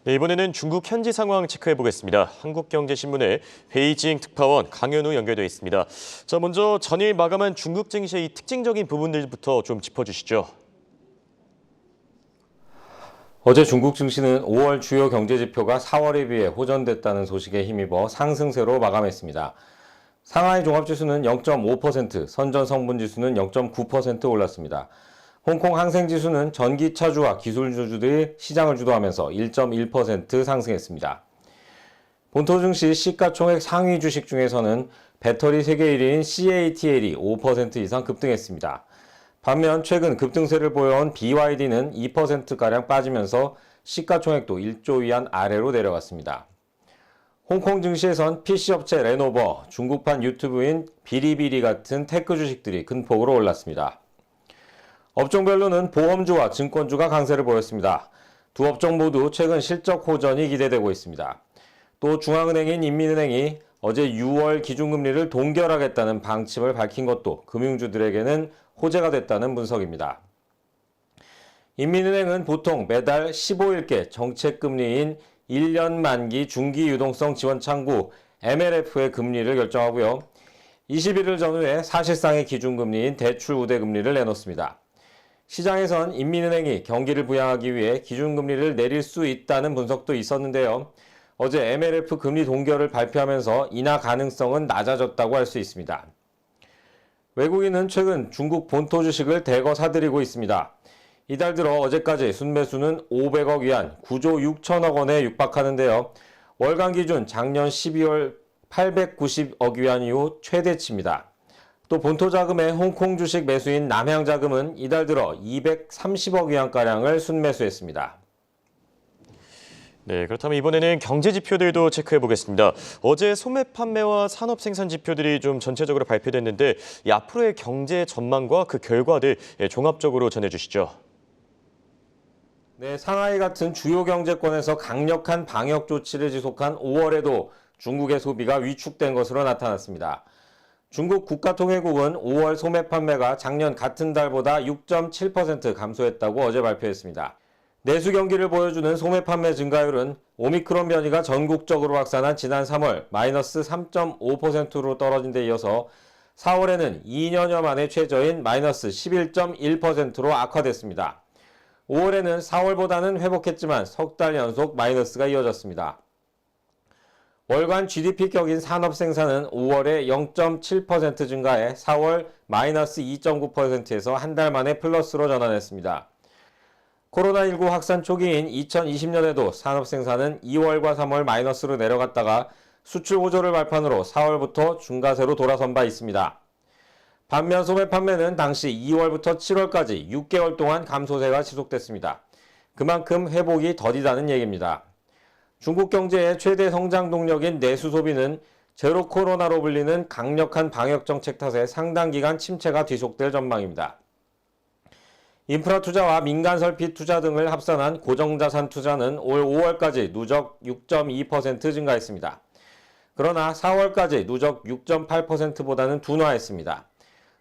네, 이번에는 중국 현지 상황 체크해 보겠습니다. 한국경제신문의 베이징 특파원 강현우 연결되어 있습니다. 자, 먼저 전일 마감한 중국 증시의 이 특징적인 부분들부터 좀 짚어주시죠. 어제 중국 증시는 5월 주요 경제 지표가 4월에 비해 호전됐다는 소식에 힘입어 상승세로 마감했습니다. 상하이 종합지수는 0.5%, 선전 성분지수는 0.9% 올랐습니다. 홍콩 항생지수는 전기차주와 기술주주들이 시장을 주도하면서 1.1% 상승했습니다. 본토 증시 시가총액 상위 주식 중에서는 배터리 세계 1위인 CATL이 5% 이상 급등했습니다. 반면 최근 급등세를 보여온 BYD는 2%가량 빠지면서 시가총액도 1조 위안 아래로 내려갔습니다. 홍콩 증시에선 PC업체 레노버, 중국판 유튜브인 비리비리 같은 테크 주식들이 큰 폭으로 올랐습니다. 업종별로는 보험주와 증권주가 강세를 보였습니다. 두 업종 모두 최근 실적 호전이 기대되고 있습니다. 또 중앙은행인 인민은행이 어제 6월 기준금리를 동결하겠다는 방침을 밝힌 것도 금융주들에게는 호재가 됐다는 분석입니다. 인민은행은 보통 매달 15일께 정책금리인 1년 만기 중기 유동성 지원 창구 MLF의 금리를 결정하고요. 21일 전후에 사실상의 기준금리인 대출 우대금리를 내놓습니다. 시장에선 인민은행이 경기를 부양하기 위해 기준금리를 내릴 수 있다는 분석도 있었는데요. 어제 MLF 금리 동결을 발표하면서 인하 가능성은 낮아졌다고 할 수 있습니다. 외국인은 최근 중국 본토 주식을 대거 사들이고 있습니다. 이달 들어 어제까지 순매수는 500억 위안, 9조 6천억 원에 육박하는데요. 월간 기준 작년 12월 890억 위안 이후 최대치입니다. 또 본토 자금의 홍콩 주식 매수인 남향자금은 이달 들어 230억 위안가량을 순매수했습니다. 네, 그렇다면 이번에는 경제 지표들도 체크해 보겠습니다. 어제 소매 판매와 산업 생산 지표들이 좀 전체적으로 발표됐는데 이 앞으로의 경제 전망과 그 결과들 종합적으로 전해주시죠. 네, 상하이 같은 주요 경제권에서 강력한 방역 조치를 지속한 5월에도 중국의 소비가 위축된 것으로 나타났습니다. 중국 국가통계국은 5월 소매 판매가 작년 같은 달보다 6.7% 감소했다고 어제 발표했습니다. 내수 경기를 보여주는 소매 판매 증가율은 오미크론 변이가 전국적으로 확산한 지난 3월 마이너스 3.5%로 떨어진 데 이어서 4월에는 2년여 만에 최저인 마이너스 11.1%로 악화됐습니다. 5월에는 4월보다는 회복했지만 석 달 연속 마이너스가 이어졌습니다. 월간 GDP 격인 산업 생산은 5월에 0.7% 증가해 4월 마이너스 2.9%에서 한 달 만에 플러스로 전환했습니다. 코로나19 확산 초기인 2020년에도 산업 생산은 2월과 3월 마이너스로 내려갔다가 수출 호조를 발판으로 4월부터 중가세로 돌아선 바 있습니다. 반면 소매 판매는 당시 2월부터 7월까지 6개월 동안 감소세가 지속됐습니다. 그만큼 회복이 더디다는 얘기입니다. 중국 경제의 최대 성장 동력인 내수 소비는 제로 코로나로 불리는 강력한 방역 정책 탓에 상당 기간 침체가 지속될 전망입니다. 인프라 투자와 민간 설비 투자 등을 합산한 고정자산 투자는 올 5월까지 누적 6.2% 증가했습니다. 그러나 4월까지 누적 6.8%보다는 둔화했습니다.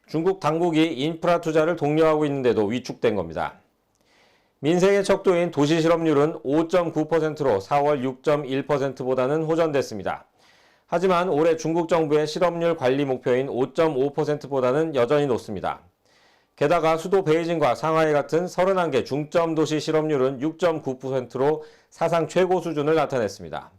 중국 당국이 인프라 투자를 독려하고 있는데도 위축된 겁니다. 민생의 척도인 도시 실업률은 5.9%로 4월 6.1%보다는 호전됐습니다. 하지만 올해 중국 정부의 실업률 관리 목표인 5.5%보다는 여전히 높습니다. 게다가 수도 베이징과 상하이 같은 31개 중점 도시 실업률은 6.9%로 사상 최고 수준을 나타냈습니다.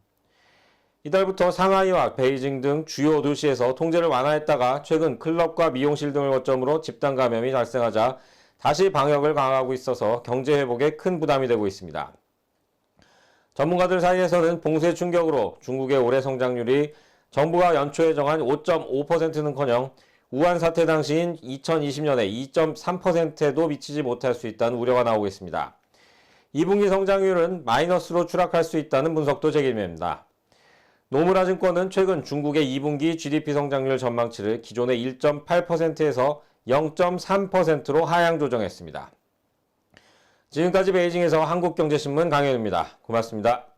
이달부터 상하이와 베이징 등 주요 도시에서 통제를 완화했다가 최근 클럽과 미용실 등을 거점으로 집단 감염이 발생하자 다시 방역을 강화하고 있어서 경제 회복에 큰 부담이 되고 있습니다. 전문가들 사이에서는 봉쇄 충격으로 중국의 올해 성장률이 정부가 연초에 정한 5.5%는커녕 우한 사태 당시인 2020년에 2.3%에도 미치지 못할 수 있다는 우려가 나오고 있습니다. 2분기 성장률은 마이너스로 추락할 수 있다는 분석도 제기됩니다. 노무라 증권은 최근 중국의 2분기 GDP 성장률 전망치를 기존의 1.8%에서 0.3%로 하향 조정했습니다. 지금까지 베이징에서 한국경제신문 강현우입니다. 고맙습니다.